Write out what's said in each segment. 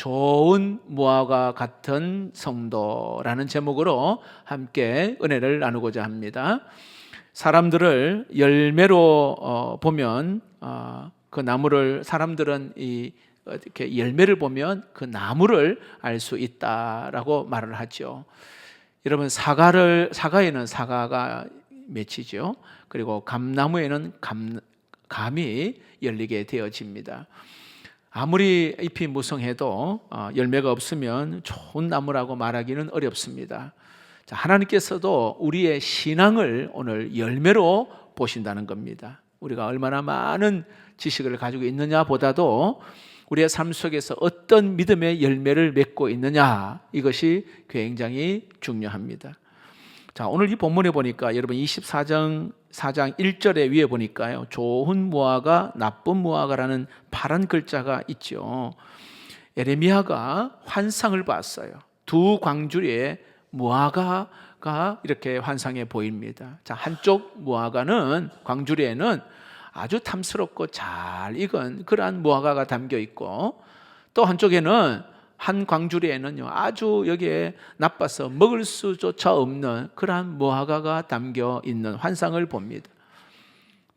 좋은 무화과 같은 성도라는 제목으로 함께 은혜를 나누고자 합니다. 사람들을 열매로 보면 그 나무를 사람들은 이렇게 열매를 보면 그 나무를 알 수 있다라고 말을 하죠. 여러분 사과에는 사과가 맺히죠. 그리고 감나무에는 감이 열리게 되어집니다. 아무리 잎이 무성해도 열매가 없으면 좋은 나무라고 말하기는 어렵습니다. 자, 하나님께서도 우리의 신앙을 오늘 열매로 보신다는 겁니다. 우리가 얼마나 많은 지식을 가지고 있느냐 보다도 우리의 삶 속에서 어떤 믿음의 열매를 맺고 있느냐, 이것이 굉장히 중요합니다. 자, 오늘 이 본문에 보니까 여러분 24장 1절에 위에 보니까요, 좋은 무화과 나쁜 무화과라는 파란 글자가 있죠. 에레미야가 환상을 봤어요. 두 광주리에 무화과가 이렇게 환상해 보입니다. 자, 한쪽 무화과는 광주리에는 아주 탐스럽고 잘 익은 그러한 무화과가 담겨 있고, 또 한쪽에는 한 광주리에는요, 아주 여기에 나빠서 먹을 수조차 없는 그러한 무화과가 담겨 있는 환상을 봅니다.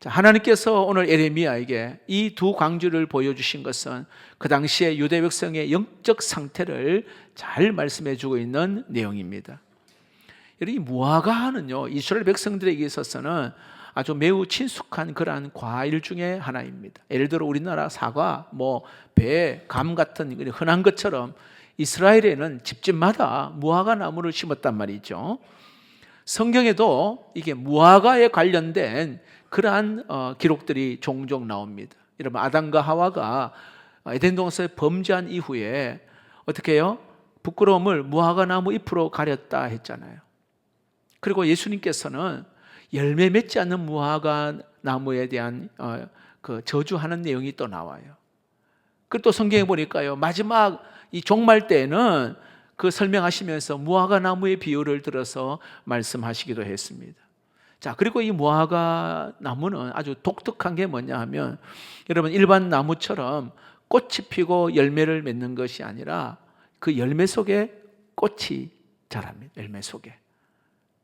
자, 하나님께서 오늘 에레미야에게 이 두 광주를 보여주신 것은 그 당시에 유대 백성의 영적 상태를 잘 말씀해 주고 있는 내용입니다. 이 무화과는요, 이스라엘 백성들에게 있어서는 아주 매우 친숙한 그러한 과일 중에 하나입니다. 예를 들어 우리나라 사과, 배, 감 같은 흔한 것처럼 이스라엘에는 집집마다 무화과 나무를 심었단 말이죠. 성경에도 이게 무화과에 관련된 그러한 기록들이 종종 나옵니다. 여러분, 아담과 하와가 에덴 동산에 범죄한 이후에 어떻게 해요? 부끄러움을 무화과 나무 잎으로 가렸다 했잖아요. 그리고 예수님께서는 열매 맺지 않는 무화과 나무에 대한 그 저주하는 내용이 또 나와요. 그리고 또 성경에 보니까요, 마지막 이 종말 때에는 그 설명하시면서 무화과 나무의 비유를 들어서 말씀하시기도 했습니다. 자, 그리고 이 무화과 나무는 아주 독특한 게 뭐냐 하면, 여러분, 일반 나무처럼 꽃이 피고 열매를 맺는 것이 아니라 그 열매 속에 꽃이 자랍니다. 열매 속에.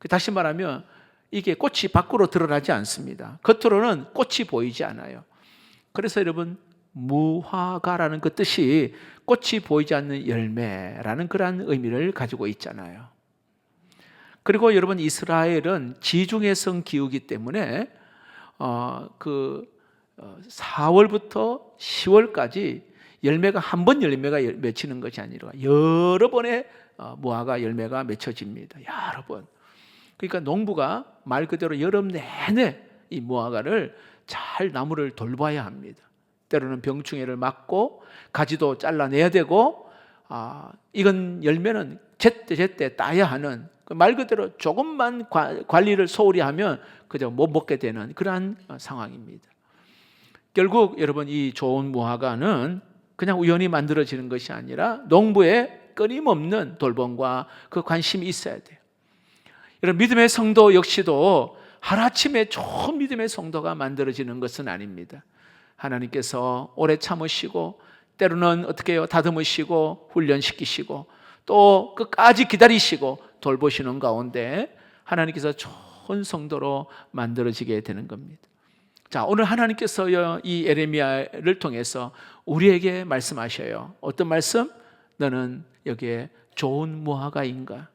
다시 말하면 이게 꽃이 밖으로 드러나지 않습니다. 겉으로는 꽃이 보이지 않아요. 그래서 여러분, 무화과라는 그 뜻이 꽃이 보이지 않는 열매라는 그런 의미를 가지고 있잖아요. 그리고 여러분, 이스라엘은 지중해성 기후이기 때문에 4월부터 10월까지 열매가 한 번 열매가 맺히는 것이 아니라 여러 번의 무화과 열매가 맺혀집니다. 여러 번. 그러니까 농부가 말 그대로 여름 내내 이 무화과를 잘 나무를 돌봐야 합니다. 때로는 병충해를 막고 가지도 잘라내야 되고, 익은 열매는 제때 따야 하는, 말 그대로 조금만 관리를 소홀히 하면 그저 못 먹게 되는 그러한 상황입니다. 결국 여러분, 이 좋은 무화과는 그냥 우연히 만들어지는 것이 아니라 농부의 끊임없는 돌봄과 그 관심이 있어야 돼요. 여러분, 믿음의 성도 역시도 하루아침에 좋은 믿음의 성도가 만들어지는 것은 아닙니다. 하나님께서 오래 참으시고, 때로는 어떻게 해요? 다듬으시고 훈련시키시고, 또 끝까지 기다리시고 돌보시는 가운데 하나님께서 좋은 성도로 만들어지게 되는 겁니다. 자, 오늘 하나님께서 이 에레미야를 통해서 우리에게 말씀하셔요. 어떤 말씀? 너는 여기에 좋은 무화과인가?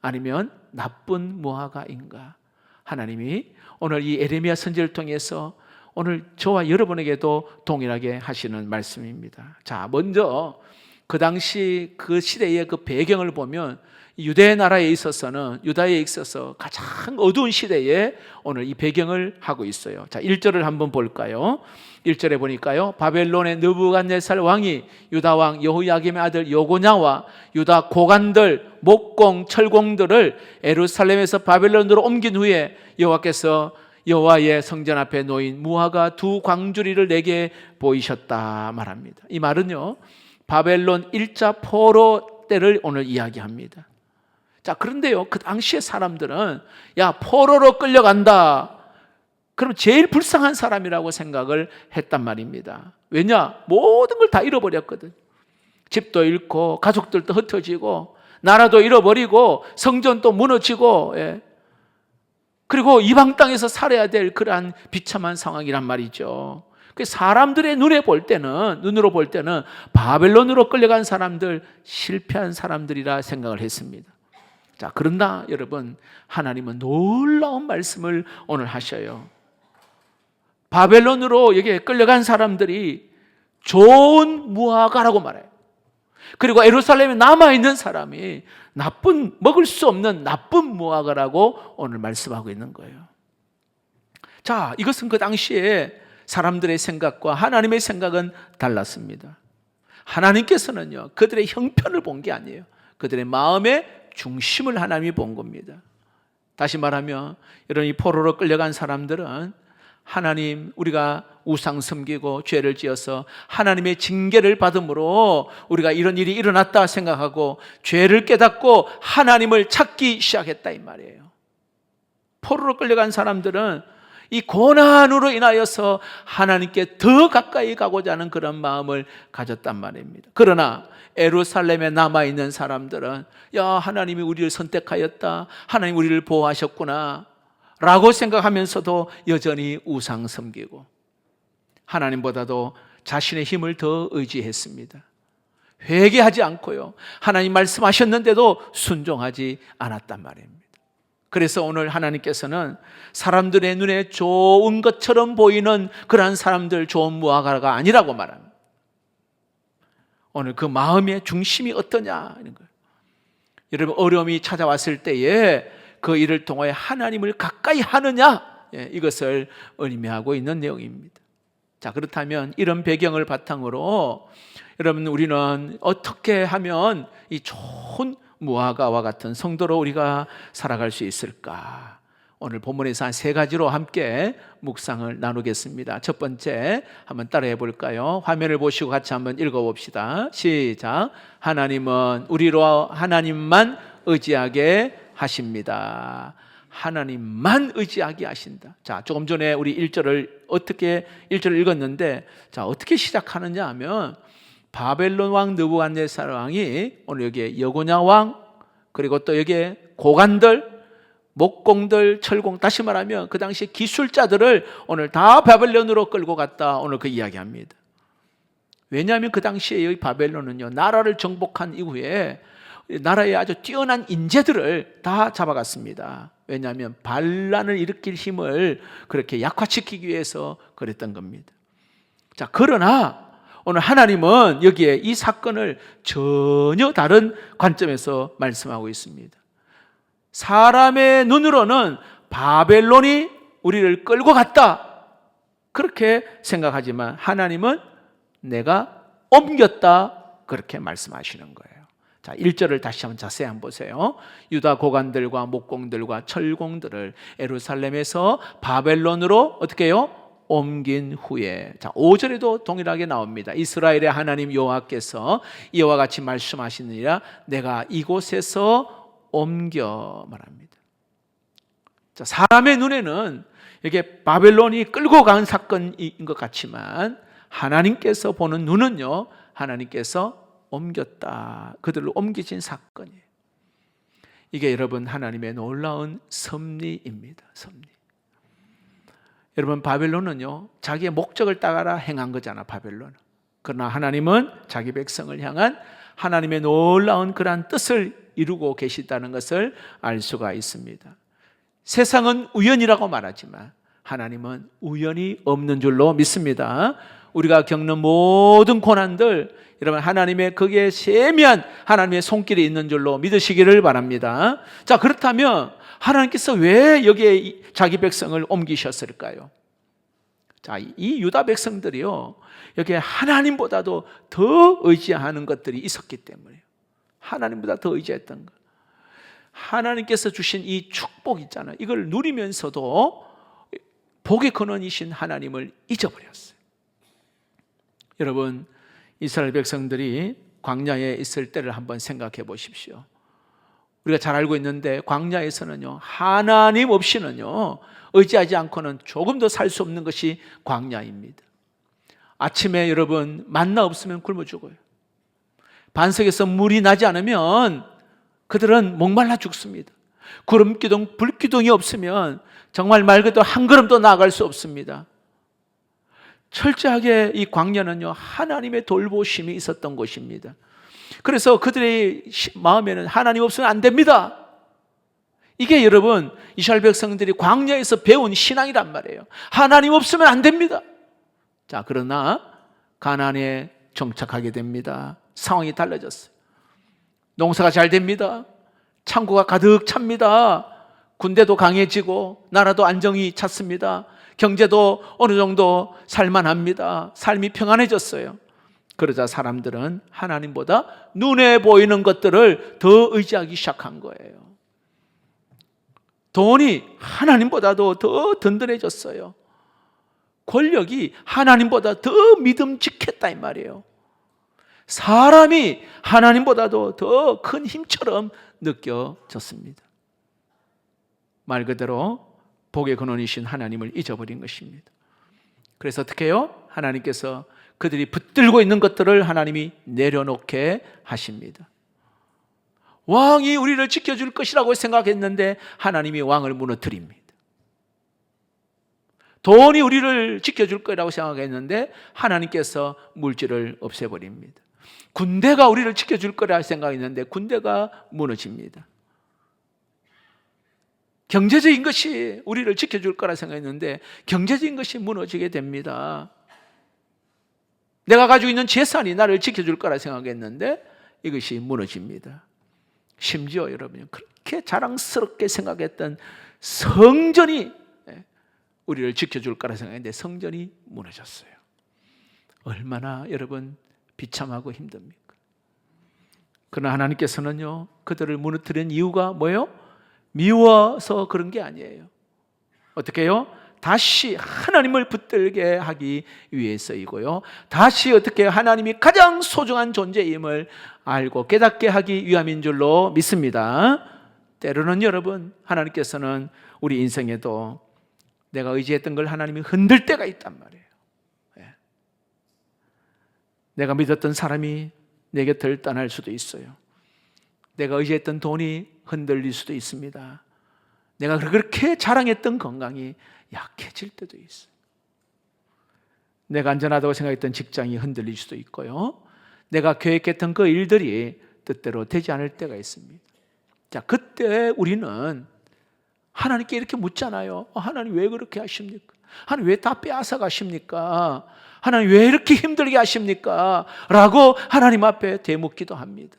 아니면 나쁜 무화과인가? 하나님이 오늘 이 에레미야 선지를 통해서 오늘 저와 여러분에게도 동일하게 하시는 말씀입니다. 자, 먼저 그 당시 그 시대의 그 배경을 보면 유대 나라에 있어서는, 유다에 있어서 가장 어두운 시대에 오늘 이 배경을 하고 있어요. 자, 1절을 한번 볼까요? 1절에 보니까요, 바벨론의 느부갓네살 왕이 유다 왕 여호야김의 아들 여고냐와 유다 고관들, 목공, 철공들을 예루살렘에서 바벨론으로 옮긴 후에 여호와께서 여호와의 성전 앞에 놓인 무화과 두 광주리를 내게 보이셨다 말합니다. 이 말은요, 바벨론 1차 포로 때를 오늘 이야기합니다. 자, 그런데요, 그 당시의 사람들은 야, 포로로 끌려간다, 그럼 제일 불쌍한 사람이라고 생각을 했단 말입니다. 왜냐? 모든 걸 다 잃어버렸거든. 집도 잃고 가족들도 흩어지고 나라도 잃어버리고 성전도 무너지고, 예. 그리고 이방 땅에서 살아야 될 그러한 비참한 상황이란 말이죠. 사람들의 눈으로 볼 때는 바벨론으로 끌려간 사람들, 실패한 사람들이라 생각을 했습니다. 자, 그러나 여러분, 하나님은 놀라운 말씀을 오늘 하셔요. 바벨론으로 여기에 끌려간 사람들이 좋은 무화과라고 말해요. 그리고 예루살렘에 남아있는 사람이 먹을 수 없는 나쁜 무화과라고 오늘 말씀하고 있는 거예요. 자, 이것은 그 당시에 사람들의 생각과 하나님의 생각은 달랐습니다. 하나님께서는요, 그들의 형편을 본 게 아니에요. 그들의 마음의 중심을 하나님이 본 겁니다. 다시 말하면 여러분, 이 포로로 끌려간 사람들은 하나님, 우리가 우상 섬기고 죄를 지어서 하나님의 징계를 받음으로 우리가 이런 일이 일어났다 생각하고 죄를 깨닫고 하나님을 찾기 시작했다 이 말이에요. 포로로 끌려간 사람들은 이 고난으로 인하여서 하나님께 더 가까이 가고자 하는 그런 마음을 가졌단 말입니다. 그러나 예루살렘에 남아있는 사람들은 야, 하나님이 우리를 선택하였다, 하나님 우리를 보호하셨구나 라고 생각하면서도 여전히 우상 섬기고 하나님보다도 자신의 힘을 더 의지했습니다. 회개하지 않고요, 하나님 말씀하셨는데도 순종하지 않았단 말입니다. 그래서 오늘 하나님께서는 사람들의 눈에 좋은 것처럼 보이는 그러한 사람들, 좋은 무화과가 아니라고 말합니다. 오늘 그 마음의 중심이 어떠냐 이런 거예요. 여러분, 어려움이 찾아왔을 때에 그 일을 통하여 하나님을 가까이 하느냐, 이것을 의미하고 있는 내용입니다. 자, 그렇다면 이런 배경을 바탕으로 여러분, 우리는 어떻게 하면 이 좋은 무화과와 같은 성도로 우리가 살아갈 수 있을까? 오늘 본문에서 한 3가지로 함께 묵상을 나누겠습니다. 첫 번째, 한번 따라해 볼까요? 화면을 보시고 같이 한번 읽어봅시다. 시작. 하나님은 우리로 하나님만 의지하게 하십니다. 하나님만 의지하게 하신다. 자, 조금 전에 우리 1절을 읽었는데, 자, 어떻게 시작하느냐 하면 바벨론 왕 느부갓네살 왕이 오늘 여기에 여고냐 왕, 그리고 또 여기에 고관들, 목공들, 철공, 다시 말하면 그 당시 기술자들을 오늘 다 바벨론으로 끌고 갔다, 오늘 그 이야기합니다. 왜냐하면 그 당시에 여기 바벨론은요, 나라를 정복한 이후에 나라의 아주 뛰어난 인재들을 다 잡아갔습니다. 왜냐하면 반란을 일으킬 힘을 그렇게 약화시키기 위해서 그랬던 겁니다. 자, 그러나 오늘 하나님은 여기에 이 사건을 전혀 다른 관점에서 말씀하고 있습니다. 사람의 눈으로는 바벨론이 우리를 끌고 갔다, 그렇게 생각하지만 하나님은 내가 옮겼다, 그렇게 말씀하시는 거예요. 자, 1절을 다시 한번 자세히 한번 보세요. 유다 고관들과 목공들과 철공들을 예루살렘에서 바벨론으로 어떻게 해요? 옮긴 후에, 자, 5절에도 동일하게 나옵니다. 이스라엘의 하나님 여호와께서 이와 같이 말씀하시느니라, 내가 이곳에서 옮겨 말합니다. 자, 사람의 눈에는 이게 바벨론이 끌고 간 사건인 것 같지만 하나님께서 보는 눈은요, 하나님께서 옮겼다, 그들을 옮기신 사건이에요. 이게 여러분, 하나님의 놀라운 섭리입니다. 섭리. 여러분, 바벨론은요, 자기의 목적을 따라 행한 거잖아, 바벨론은. 그러나 하나님은 자기 백성을 향한 하나님의 놀라운 그러한 뜻을 이루고 계시다는 것을 알 수가 있습니다. 세상은 우연이라고 말하지만 하나님은 우연이 없는 줄로 믿습니다. 우리가 겪는 모든 고난들, 여러분, 하나님의 거기에 세미한 하나님의 손길이 있는 줄로 믿으시기를 바랍니다. 자, 그렇다면 하나님께서 왜 여기에 자기 백성을 옮기셨을까요? 자, 이 유다 백성들이요, 여기에 하나님보다도 더 의지하는 것들이 있었기 때문에요. 하나님보다 더 의지했던 것. 하나님께서 주신 이 축복 있잖아요, 이걸 누리면서도 복의 근원이신 하나님을 잊어버렸어요. 여러분, 이스라엘 백성들이 광야에 있을 때를 한번 생각해 보십시오. 우리가 잘 알고 있는데 광야에서는요, 하나님 없이는요, 의지하지 않고는 조금도 살 수 없는 것이 광야입니다. 아침에 여러분 만나 없으면 굶어 죽어요. 반석에서 물이 나지 않으면 그들은 목말라 죽습니다. 구름기둥, 불기둥이 없으면 정말 말 그대로 한 걸음도 나아갈 수 없습니다. 철저하게 이 광야는요, 하나님의 돌보심이 있었던 곳입니다. 그래서 그들의 마음에는 하나님 없으면 안 됩니다. 이게 여러분 이스라엘 백성들이 광야에서 배운 신앙이란 말이에요. 하나님 없으면 안 됩니다. 자, 그러나 가나안에 정착하게 됩니다. 상황이 달라졌어요. 농사가 잘 됩니다. 창고가 가득 찹니다. 군대도 강해지고 나라도 안정이 찾습니다. 경제도 어느 정도 살만합니다. 삶이 평안해졌어요. 그러자 사람들은 하나님보다 눈에 보이는 것들을 더 의지하기 시작한 거예요. 돈이 하나님보다도 더 든든해졌어요. 권력이 하나님보다 더 믿음직했다 이 말이에요. 사람이 하나님보다도 더 큰 힘처럼 느껴졌습니다. 말 그대로 복의 근원이신 하나님을 잊어버린 것입니다. 그래서 어떻게 해요? 하나님께서 그들이 붙들고 있는 것들을 하나님이 내려놓게 하십니다. 왕이 우리를 지켜줄 것이라고 생각했는데 하나님이 왕을 무너뜨립니다. 돈이 우리를 지켜줄 거라고 생각했는데 하나님께서 물질을 없애버립니다. 군대가 우리를 지켜줄 거라 생각했는데 군대가 무너집니다. 경제적인 것이 우리를 지켜줄 거라 생각했는데 경제적인 것이 무너지게 됩니다. 내가 가지고 있는 재산이 나를 지켜줄 거라 생각했는데 이것이 무너집니다. 심지어 여러분이 그렇게 자랑스럽게 생각했던 성전이 우리를 지켜줄 거라 생각했는데 성전이 무너졌어요. 얼마나 여러분 비참하고 힘듭니까? 그러나 하나님께서는요, 그들을 무너뜨린 이유가 뭐예요? 미워서 그런 게 아니에요. 어떻게 해요? 다시 하나님을 붙들게 하기 위해서이고요. 다시 어떻게 하나님이 가장 소중한 존재임을 알고 깨닫게 하기 위함인 줄로 믿습니다. 때로는 여러분, 하나님께서는 우리 인생에도 내가 의지했던 걸 하나님이 흔들 때가 있단 말이에요. 내가 믿었던 사람이 내 곁을 떠날 수도 있어요. 내가 의지했던 돈이 흔들릴 수도 있습니다. 내가 그렇게 자랑했던 건강이 약해질 때도 있어요. 내가 안전하다고 생각했던 직장이 흔들릴 수도 있고요. 내가 계획했던 그 일들이 뜻대로 되지 않을 때가 있습니다. 자, 그때 우리는 하나님께 이렇게 묻잖아요. 하나님 왜 그렇게 하십니까? 하나님 왜 다 빼앗아 가십니까? 하나님 왜 이렇게 힘들게 하십니까? 라고 하나님 앞에 되묻기도 합니다.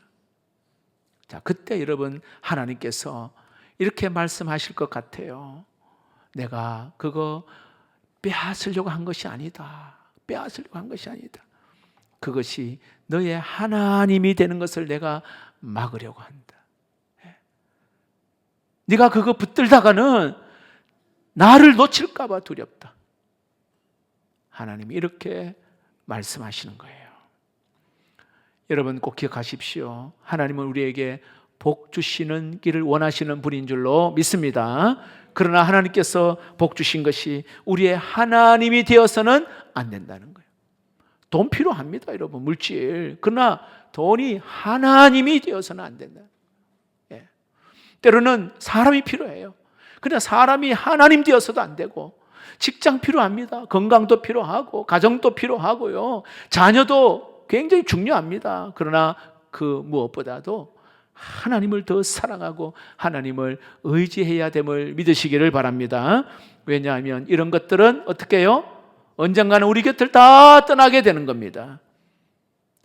자, 그때 여러분 하나님께서 이렇게 말씀하실 것 같아요. 내가 그거 빼앗으려고 한 것이 아니다. 빼앗으려고 한 것이 아니다. 그것이 너의 하나님이 되는 것을 내가 막으려고 한다. 네가 그거 붙들다가는 나를 놓칠까 봐 두렵다. 하나님이 이렇게 말씀하시는 거예요. 여러분 꼭 기억하십시오. 하나님은 우리에게 복 주시는 길을 원하시는 분인 줄로 믿습니다. 그러나 하나님께서 복 주신 것이 우리의 하나님이 되어서는 안 된다는 거예요. 돈 필요합니다, 여러분, 물질. 그러나 돈이 하나님이 되어서는 안 된다. 때로는 사람이 필요해요. 그러나 사람이 하나님 되어서도 안 되고, 직장 필요합니다. 건강도 필요하고, 가정도 필요하고요. 자녀도 굉장히 중요합니다. 그러나 그 무엇보다도 하나님을 더 사랑하고 하나님을 의지해야 됨을 믿으시기를 바랍니다. 왜냐하면 이런 것들은 어떻게 해요? 언젠가는 우리 곁을 다 떠나게 되는 겁니다.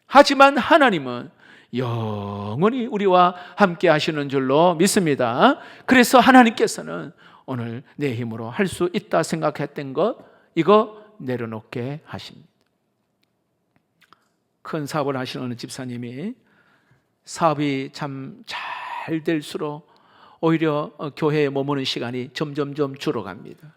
하지만 하나님은 영원히 우리와 함께 하시는 줄로 믿습니다. 그래서 하나님께서는 오늘 내 힘으로 할 수 있다 생각했던 것, 이거 내려놓게 하십니다. 큰 사업을 하시는 어느 집사님이 사업이 참 잘 될수록 오히려 교회에 머무는 시간이 점점점 줄어갑니다.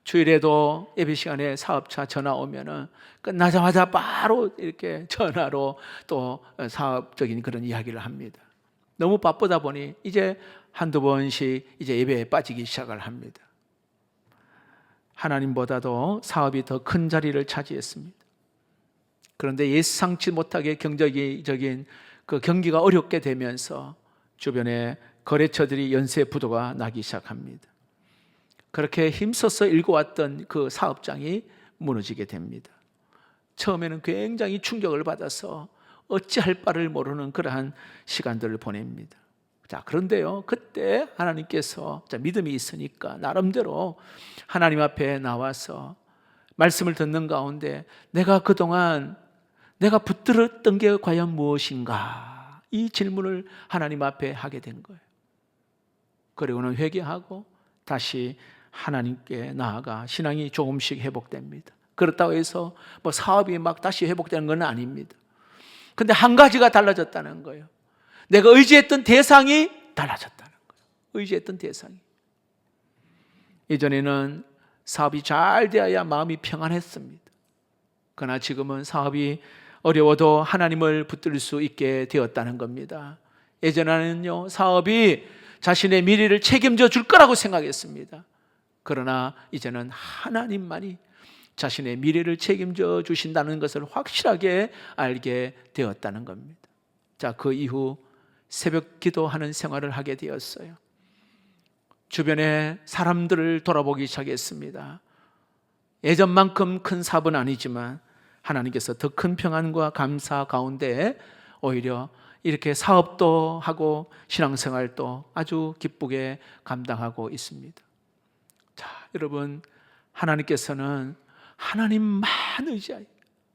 주일에도 예배 시간에 사업차 전화 오면은 끝나자마자 바로 이렇게 전화로 또 사업적인 그런 이야기를 합니다. 너무 바쁘다 보니 이제 한두 번씩 이제 예배에 빠지기 시작을 합니다. 하나님보다도 사업이 더 큰 자리를 차지했습니다. 그런데 예상치 못하게 경제적인 그 경기가 어렵게 되면서 주변에 거래처들이 연쇄 부도가 나기 시작합니다. 그렇게 힘써서 일궈왔던 그 사업장이 무너지게 됩니다. 처음에는 굉장히 충격을 받아서 어찌할 바를 모르는 그러한 시간들을 보냅니다. 자, 그런데요, 그때 하나님께서 믿음이 있으니까 나름대로 하나님 앞에 나와서 말씀을 듣는 가운데 내가 그동안 내가 붙들었던 게 과연 무엇인가? 이 질문을 하나님 앞에 하게 된 거예요. 그리고는 회개하고 다시 하나님께 나아가 신앙이 조금씩 회복됩니다. 그렇다고 해서 뭐 사업이 막 다시 회복되는 건 아닙니다. 근데 한 가지가 달라졌다는 거예요. 내가 의지했던 대상이 달라졌다는 거예요. 의지했던 대상이. 예전에는 사업이 잘 되어야 마음이 평안했습니다. 그러나 지금은 사업이 어려워도 하나님을 붙들 수 있게 되었다는 겁니다. 예전에는요, 사업이 자신의 미래를 책임져 줄 거라고 생각했습니다. 그러나 이제는 하나님만이 자신의 미래를 책임져 주신다는 것을 확실하게 알게 되었다는 겁니다. 자, 그 이후 새벽 기도하는 생활을 하게 되었어요. 주변의 사람들을 돌아보기 시작했습니다. 예전만큼 큰 사업은 아니지만 하나님께서 더 큰 평안과 감사 가운데 오히려 이렇게 사업도 하고 신앙생활도 아주 기쁘게 감당하고 있습니다. 자, 여러분, 하나님께서는 하나님만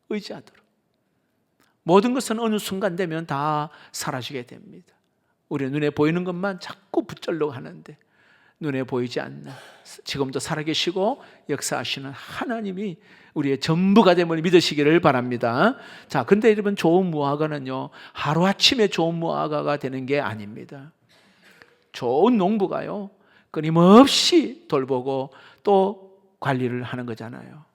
의지하도록 모든 것은 어느 순간 되면 다 사라지게 됩니다. 우리 눈에 보이는 것만 자꾸 붙들려고 하는데 눈에 보이지 않는 지금도 살아계시고 역사하시는 하나님이 우리의 전부가 됨을 믿으시기를 바랍니다. 자, 근데 여러분, 좋은 무화과는요, 하루아침에 좋은 무화과가 되는 게 아닙니다. 좋은 농부가요, 끊임없이 돌보고 또 관리를 하는 거잖아요.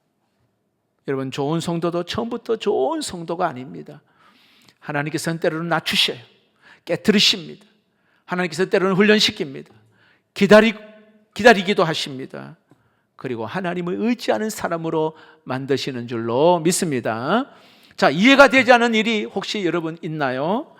여러분, 좋은 성도도 처음부터 좋은 성도가 아닙니다. 하나님께서는 때로는 낮추셔요. 깨트리십니다. 하나님께서 때로는 훈련시킵니다. 기다리기도 하십니다. 그리고 하나님을 의지하는 사람으로 만드시는 줄로 믿습니다. 자, 이해가 되지 않은 일이 혹시 여러분 있나요?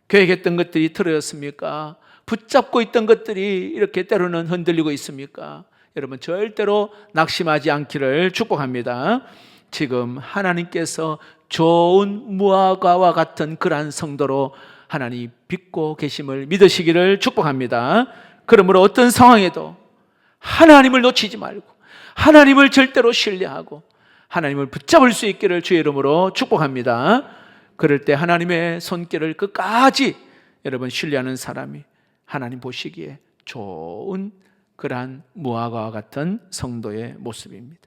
계획했던 것들이 틀어졌습니까? 붙잡고 있던 것들이 이렇게 때로는 흔들리고 있습니까? 여러분, 절대로 낙심하지 않기를 축복합니다. 지금 하나님께서 좋은 무화과와 같은 그러한 성도로 하나님 빚고 계심을 믿으시기를 축복합니다. 그러므로 어떤 상황에도 하나님을 놓치지 말고 하나님을 절대로 신뢰하고 하나님을 붙잡을 수 있기를 주의 이름으로 축복합니다. 그럴 때 하나님의 손길을 끝까지 여러분 신뢰하는 사람이 하나님 보시기에 좋은 그러한 무화과와 같은 성도의 모습입니다.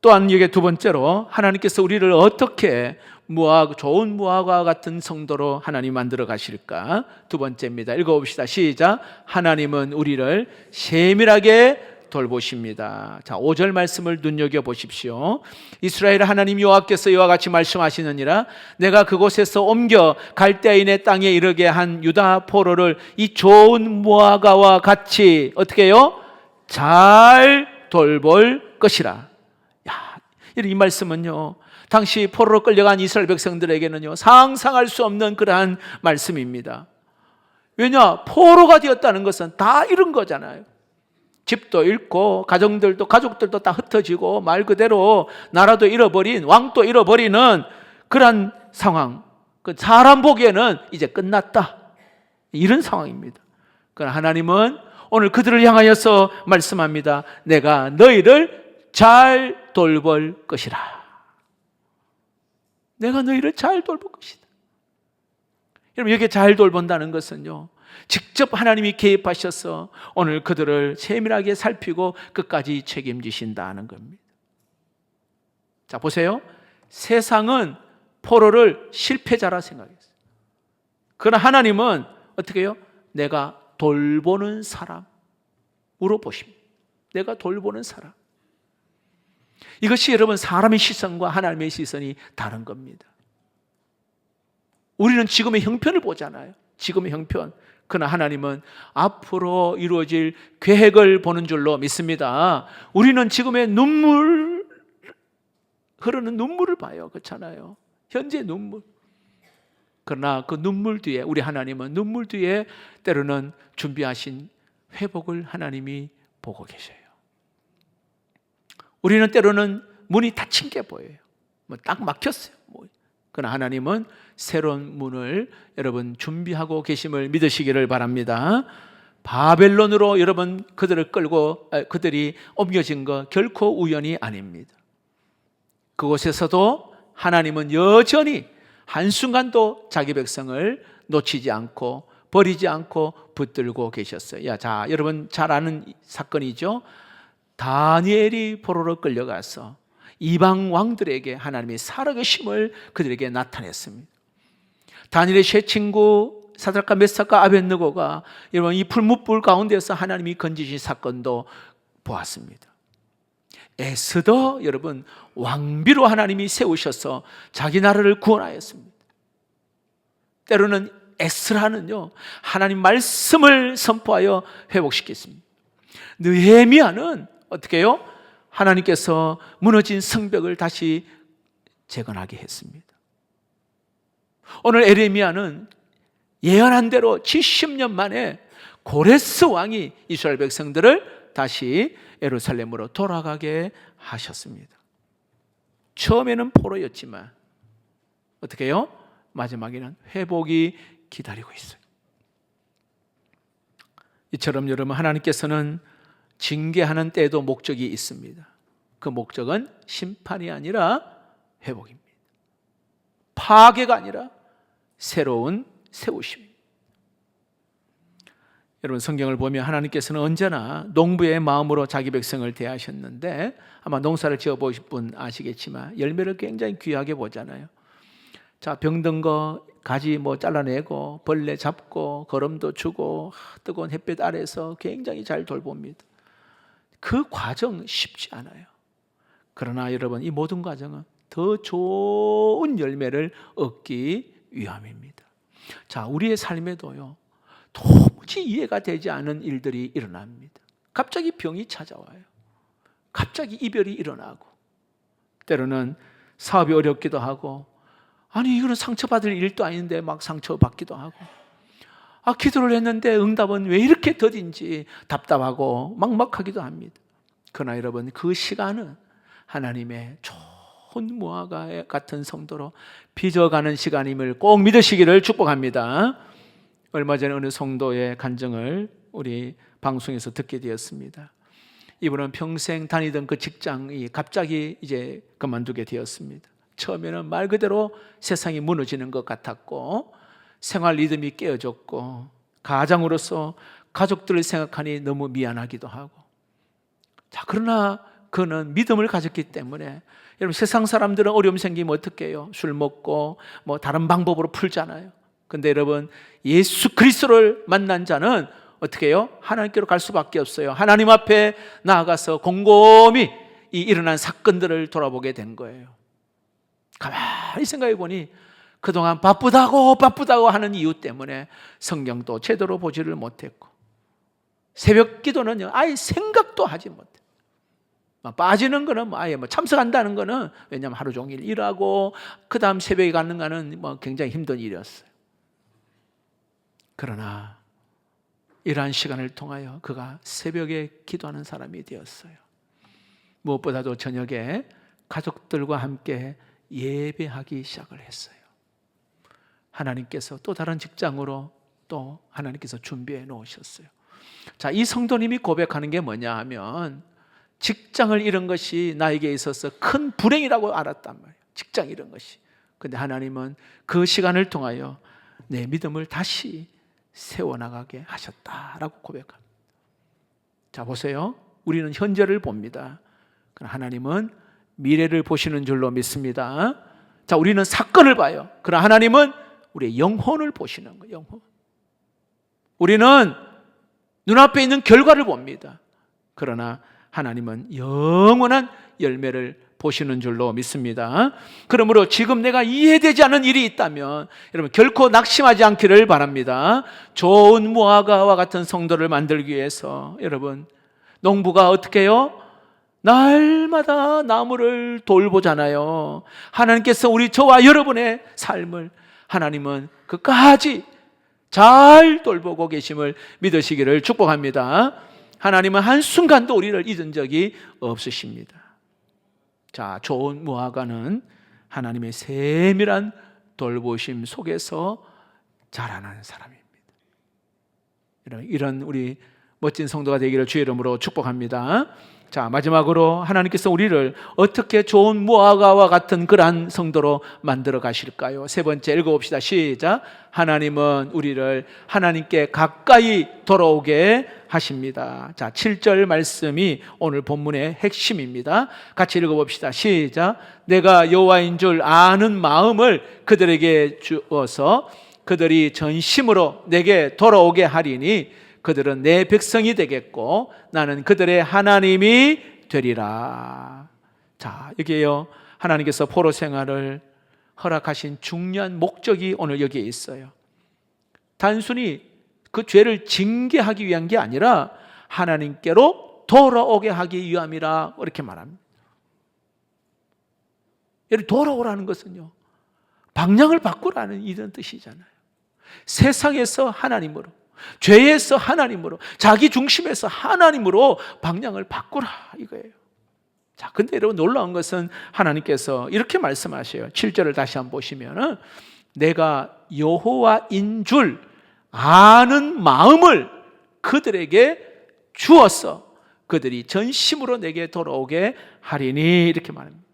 또한 이게 두 번째로 하나님께서 우리를 어떻게 좋은 무화과와 같은 성도로 하나님 만들어 가실까? 두 번째입니다. 읽어봅시다. 시작. 하나님은 우리를 세밀하게 돌보십니다. 자, 5절 말씀을 눈여겨보십시오. 이스라엘 하나님 여호와께서 이와 같이 말씀하시느니라. 내가 그곳에서 옮겨 갈대아인의 땅에 이르게 한 유다 포로를 이 좋은 무화과와 같이 어떻게 해요? 잘 돌볼 것이라. 이 말씀은요, 당시 포로로 끌려간 이스라엘 백성들에게는요, 상상할 수 없는 그러한 말씀입니다. 왜냐? 포로가 되었다는 것은 다 잃은 거잖아요. 집도 잃고 가족들도 다 흩어지고 말 그대로 나라도 잃어버린, 왕도 잃어버리는 그런 상황. 사람 보기에는 이제 끝났다, 이런 상황입니다. 그러나 하나님은 오늘 그들을 향하여서 말씀합니다. 내가 너희를 잘 돌볼 것이라. 내가 너희를 잘 돌볼 것이다. 여러분, 여기 잘 돌본다는 것은요, 직접 하나님이 개입하셔서 오늘 그들을 세밀하게 살피고 끝까지 책임지신다는 겁니다. 자, 보세요. 세상은 포로를 실패자라 생각했어요. 그러나 하나님은 어떻게 해요? 내가 돌보는 사람으로 보십니다. 내가 돌보는 사람. 이것이 여러분, 사람의 시선과 하나님의 시선이 다른 겁니다. 우리는 지금의 형편을 보잖아요. 지금의 형편. 그러나 하나님은 앞으로 이루어질 계획을 보는 줄로 믿습니다. 우리는 지금의 눈물, 흐르는 눈물을 봐요. 그렇잖아요. 현재 눈물. 그러나 그 눈물 뒤에 우리 하나님은 눈물 뒤에 때로는 준비하신 회복을 하나님이 보고 계셔요. 우리는 때로는 문이 닫힌 게 보여요. 딱 막혔어요. 그러나 하나님은 새로운 문을 여러분 준비하고 계심을 믿으시기를 바랍니다. 바벨론으로 여러분 그들이 옮겨진 거 결코 우연이 아닙니다. 그곳에서도 하나님은 여전히 한순간도 자기 백성을 놓치지 않고 버리지 않고 붙들고 계셨어요. 자, 여러분 잘 아는 사건이죠. 다니엘이 포로로 끌려가서 이방 왕들에게 하나님이 살아계심을 그들에게 나타냈습니다. 다니엘의 세 친구 사드락과 메삭과 아벳느고가 여러분 이 풀무불 가운데서 하나님이 건지신 사건도 보았습니다. 에스더 여러분 왕비로 하나님이 세우셔서 자기 나라를 구원하였습니다. 때로는 에스라는요 하나님 말씀을 선포하여 회복시켰습니다. 느헤미야는 어떻게 해요? 하나님께서 무너진 성벽을 다시 재건하게 했습니다. 오늘 에레미야는 예언한 대로 70년 만에 고레스 왕이 이스라엘 백성들을 다시 예루살렘으로 돌아가게 하셨습니다. 처음에는 포로였지만 어떻게 해요? 마지막에는 회복이 기다리고 있어요. 이처럼 여러분 하나님께서는 징계하는 때에도 목적이 있습니다. 그 목적은 심판이 아니라 회복입니다. 파괴가 아니라 새로운 세우심입니다. 여러분 성경을 보면 하나님께서는 언제나 농부의 마음으로 자기 백성을 대하셨는데 아마 농사를 지어보신 분 아시겠지만 열매를 굉장히 귀하게 보잖아요. 자, 병든 거 가지 잘라내고 벌레 잡고 거름도 주고 뜨거운 햇빛 아래서 굉장히 잘 돌봅니다. 그 과정 쉽지 않아요. 그러나 여러분 이 모든 과정은 더 좋은 열매를 얻기 위함입니다. 자, 우리의 삶에도요 도무지 이해가 되지 않은 일들이 일어납니다. 갑자기 병이 찾아와요. 갑자기 이별이 일어나고 때로는 사업이 어렵기도 하고 아니 이거는 상처받을 일도 아닌데 막 상처받기도 하고 기도를 했는데 응답은 왜 이렇게 더딘지 답답하고 막막하기도 합니다. 그러나 여러분 그 시간은 하나님의 좋은 무화과 같은 성도로 빚어가는 시간임을 꼭 믿으시기를 축복합니다. 얼마 전에 어느 성도의 간증을 우리 방송에서 듣게 되었습니다. 이분은 평생 다니던 그 직장이 갑자기 이제 그만두게 되었습니다. 처음에는 말 그대로 세상이 무너지는 것 같았고 생활 리듬이 깨어졌고 가장으로서 가족들을 생각하니 너무 미안하기도 하고 자, 그러나 그는 믿음을 가졌기 때문에 여러분 세상 사람들은 어려움 생기면 어떻게 해요? 술 먹고 다른 방법으로 풀잖아요. 근데 여러분 예수 그리스도를 만난 자는 어떻게 해요? 하나님께로 갈 수밖에 없어요. 하나님 앞에 나아가서 곰곰이 이 일어난 사건들을 돌아보게 된 거예요. 가만히 생각해 보니 그동안 바쁘다고 하는 이유 때문에 성경도 제대로 보지를 못했고 새벽 기도는요 아예 생각도 하지 못해. 빠지는 거는 아예 참석한다는 거는 왜냐하면 하루 종일 일하고 그 다음 새벽에 가는 거는 굉장히 힘든 일이었어요. 그러나 이러한 시간을 통하여 그가 새벽에 기도하는 사람이 되었어요. 무엇보다도 저녁에 가족들과 함께 예배하기 시작을 했어요. 하나님께서 또 다른 직장으로 또 하나님께서 준비해 놓으셨어요. 자, 이 성도님이 고백하는 게 뭐냐 하면 직장을 잃은 것이 나에게 있어서 큰 불행이라고 알았단 말이에요. 직장 잃은 것이. 근데 하나님은 그 시간을 통하여 내 믿음을 다시 세워나가게 하셨다라고 고백합니다. 자, 보세요. 우리는 현재를 봅니다. 그러나 하나님은 미래를 보시는 줄로 믿습니다. 자, 우리는 사건을 봐요. 그러나 하나님은 우리의 영혼을 보시는 거예요. 영혼. 우리는 눈앞에 있는 결과를 봅니다. 그러나 하나님은 영원한 열매를 보시는 줄로 믿습니다. 그러므로 지금 내가 이해되지 않는 일이 있다면 여러분 결코 낙심하지 않기를 바랍니다. 좋은 무화과와 같은 성도를 만들기 위해서 여러분 농부가 어떻게 해요? 날마다 나무를 돌보잖아요. 하나님께서 저와 여러분의 삶을 하나님은 끝까지 잘 돌보고 계심을 믿으시기를 축복합니다. 하나님은 한순간도 우리를 잊은 적이 없으십니다. 자, 좋은 무화과는 하나님의 세밀한 돌보심 속에서 자라나는 사람입니다. 이런 우리 멋진 성도가 되기를 주의 이름으로 축복합니다. 자, 마지막으로 하나님께서 우리를 어떻게 좋은 무화과와 같은 그러한 성도로 만들어 가실까요? 세 번째 읽어봅시다. 시작. 하나님은 우리를 하나님께 가까이 돌아오게 하십니다. 자, 7절 말씀이 오늘 본문의 핵심입니다. 같이 읽어봅시다. 시작. 내가 여호와인 줄 아는 마음을 그들에게 주어서 그들이 전심으로 내게 돌아오게 하리니 그들은 내 백성이 되겠고 나는 그들의 하나님이 되리라. 자, 여기에요. 하나님께서 포로 생활을 허락하신 중요한 목적이 오늘 여기에 있어요. 단순히 그 죄를 징계하기 위한 게 아니라 하나님께로 돌아오게 하기 위함이라 이렇게 말합니다. 여기 돌아오라는 것은요, 방향을 바꾸라는 이런 뜻이잖아요. 세상에서 하나님으로, 죄에서 하나님으로, 자기 중심에서 하나님으로 방향을 바꾸라 이거예요. 자, 근데 여러분 놀라운 것은 하나님께서 이렇게 말씀하셔요. 7절을 다시 한번 보시면은 내가 여호와인 줄 아는 마음을 그들에게 주어서 그들이 전심으로 내게 돌아오게 하리니 이렇게 말합니다.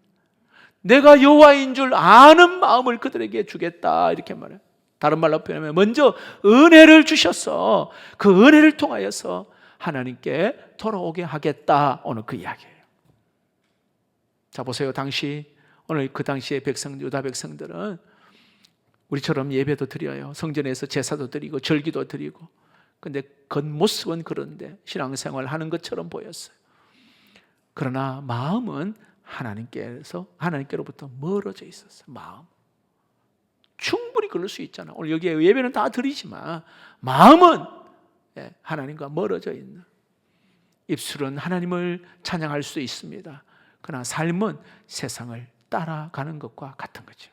내가 여호와인 줄 아는 마음을 그들에게 주겠다 이렇게 말해요. 다른 말로 표현하면 먼저 은혜를 주셔서 그 은혜를 통하여서 하나님께 돌아오게 하겠다, 오늘 그 이야기예요. 자, 보세요. 오늘 그 당시의 유다 백성들은 우리처럼 예배도 드려요. 성전에서 제사도 드리고 절기도 드리고. 근데 겉모습은 그런데 신앙생활 하는 것처럼 보였어요. 그러나 마음은 하나님께로부터 멀어져 있었어요. 마음. 충분히 그럴 수 있잖아. 오늘 여기에 예배는 다 드리지만 마음은 하나님과 멀어져 있는. 입술은 하나님을 찬양할 수 있습니다. 그러나 삶은 세상을 따라가는 것과 같은 거죠.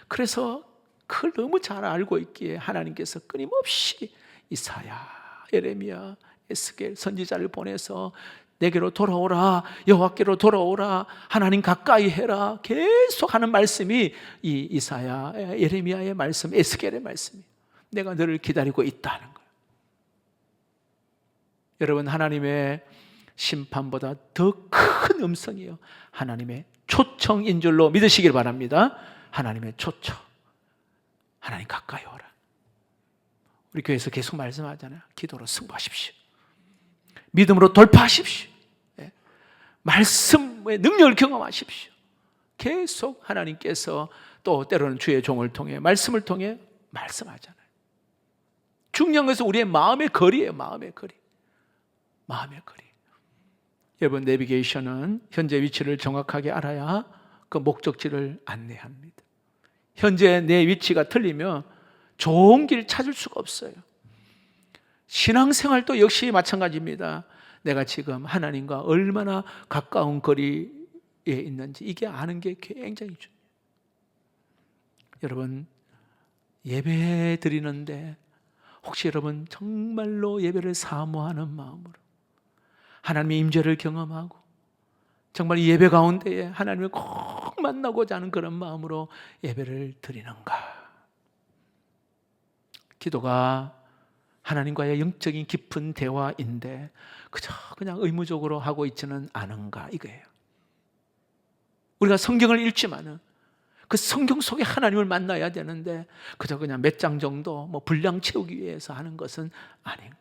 그래서 그걸 너무 잘 알고 있기에 하나님께서 끊임없이 이사야, 예레미야, 에스겔 선지자를 보내서 내게로 돌아오라, 여호와께로 돌아오라, 하나님 가까이 해라 계속 하는 말씀이 이 이사야, 예레미야의 말씀, 에스겔의 말씀이에요. 내가 너를 기다리고 있다는 거예요. 여러분, 하나님의 심판보다 더 큰 음성이에요. 하나님의 초청인 줄로 믿으시길 바랍니다. 하나님의 초청. 하나님 가까이 오라. 우리 교회에서 계속 말씀하잖아요. 기도로 승부하십시오. 믿음으로 돌파하십시오. 말씀의 능력을 경험하십시오. 계속 하나님께서 또 때로는 주의 종을 통해 말씀을 통해 말씀하잖아요. 중요한 것은 우리의 마음의 거리예요. 마음의 거리. 여러분, 내비게이션은 현재 위치를 정확하게 알아야 그 목적지를 안내합니다. 현재 내 위치가 틀리면 좋은 길 찾을 수가 없어요. 신앙생활도 역시 마찬가지입니다. 내가 지금 하나님과 얼마나 가까운 거리에 있는지 이게 아는 게 굉장히 중요해요. 여러분, 예배 드리는데 혹시 여러분 정말로 예배를 사모하는 마음으로 하나님의 임재를 경험하고 정말 이 예배 가운데에 하나님을 꼭 만나고자 하는 그런 마음으로 예배를 드리는가? 기도가 하나님과의 영적인 깊은 대화인데 그냥 의무적으로 하고 있지는 않은가 이거예요. 우리가 성경을 읽지만은 그 성경 속에 하나님을 만나야 되는데 그냥 몇 장 정도 분량 채우기 위해서 하는 것은 아닌가.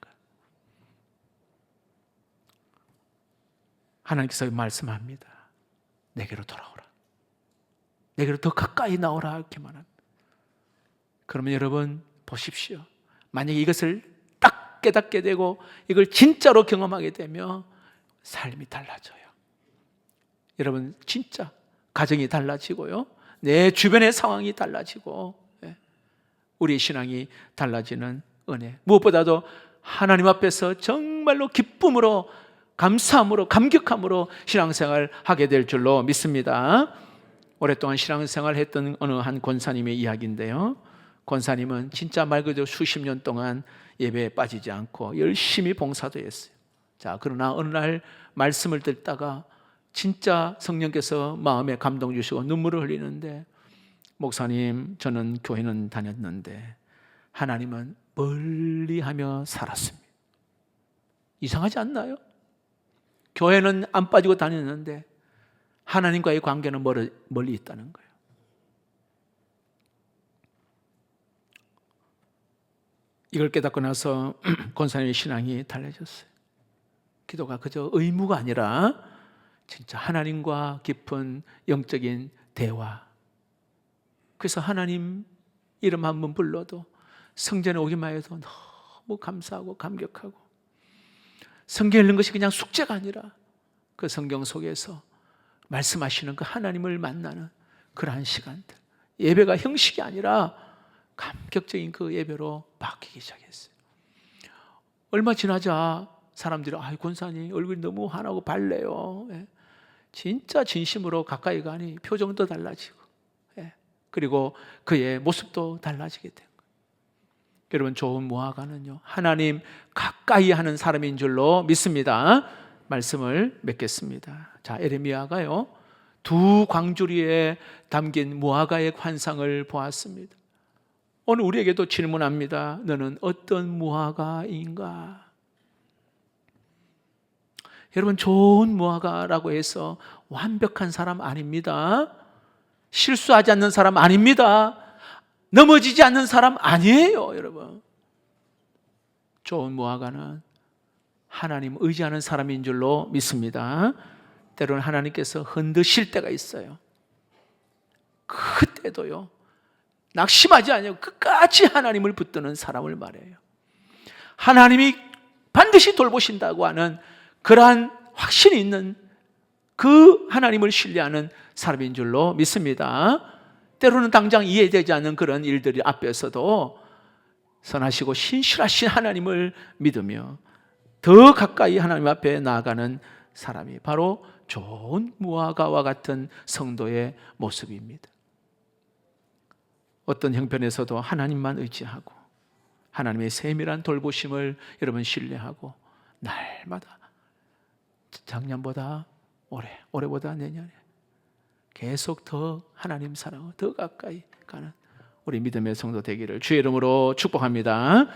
하나님께서 말씀합니다. 내게로 돌아오라. 내게로 더 가까이 나오라 이렇게 말합니다. 그러면 여러분 보십시오. 만약에 이것을 딱 깨닫게 되고 이걸 진짜로 경험하게 되면 삶이 달라져요. 여러분 진짜 가정이 달라지고요. 내 주변의 상황이 달라지고 우리의 신앙이 달라지는 은혜. 무엇보다도 하나님 앞에서 정말로 기쁨으로 감사함으로, 감격함으로 신앙생활 하게 될 줄로 믿습니다. 오랫동안 신앙생활 했던 어느 한 권사님의 이야기인데요, 권사님은 진짜 말 그대로 수십 년 동안 예배에 빠지지 않고 열심히 봉사도 했어요. 자, 그러나 어느 날 말씀을 듣다가 진짜 성령께서 마음에 감동 주시고 눈물을 흘리는데, 목사님, 저는 교회는 다녔는데 하나님은 멀리하며 살았습니다. 이상하지 않나요? 교회는 안 빠지고 다녔는데 하나님과의 관계는 멀리 있다는 거예요. 이걸 깨닫고 나서 권사님의 신앙이 달라졌어요. 기도가 그저 의무가 아니라 진짜 하나님과 깊은 영적인 대화. 그래서 하나님 이름 한 번 불러도, 성전에 오기만 해도 너무 감사하고 감격하고, 성경 읽는 것이 그냥 숙제가 아니라 그 성경 속에서 말씀하시는 그 하나님을 만나는 그러한 시간들, 예배가 형식이 아니라 감격적인 그 예배로 바뀌기 시작했어요. 얼마 지나자 사람들이 권사님 얼굴이 너무 환하고 밝네요. 진짜 진심으로 가까이 가니 표정도 달라지고, 그리고 그의 모습도 달라지게 된 거예요. 여러분, 좋은 무화과는요, 하나님 가까이 하는 사람인 줄로 믿습니다. 말씀을 맺겠습니다. 자, 에레미야가요, 두 광주리에 담긴 무화과의 환상을 보았습니다. 오늘 우리에게도 질문합니다. 너는 어떤 무화과인가? 여러분, 좋은 무화과라고 해서 완벽한 사람 아닙니다. 실수하지 않는 사람 아닙니다. 넘어지지 않는 사람 아니에요, 여러분. 좋은 무화과는 하나님 의지하는 사람인 줄로 믿습니다. 때로는 하나님께서 흔드실 때가 있어요. 그때도요, 낙심하지 않고 끝까지 하나님을 붙드는 사람을 말해요. 하나님이 반드시 돌보신다고 하는 그러한 확신이 있는 그 하나님을 신뢰하는 사람인 줄로 믿습니다. 때로는 당장 이해되지 않는 그런 일들이 앞에서도 선하시고 신실하신 하나님을 믿으며 더 가까이 하나님 앞에 나아가는 사람이 바로 좋은 무화과와 같은 성도의 모습입니다. 어떤 형편에서도 하나님만 의지하고 하나님의 세밀한 돌보심을 여러분 신뢰하고 날마다 작년보다 올해보다 내년에 계속 더 하나님 사랑하고 더 가까이 가는 우리 믿음의 성도 되기를 주의 이름으로 축복합니다.